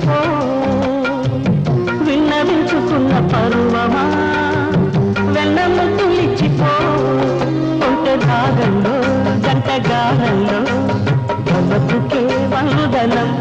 పో విన్నవించుకున్న పరువమా వెన్న ముద్దులిచ్చిపో ఒంటె రాగంలో జంట గానంలో బతుకే వందనం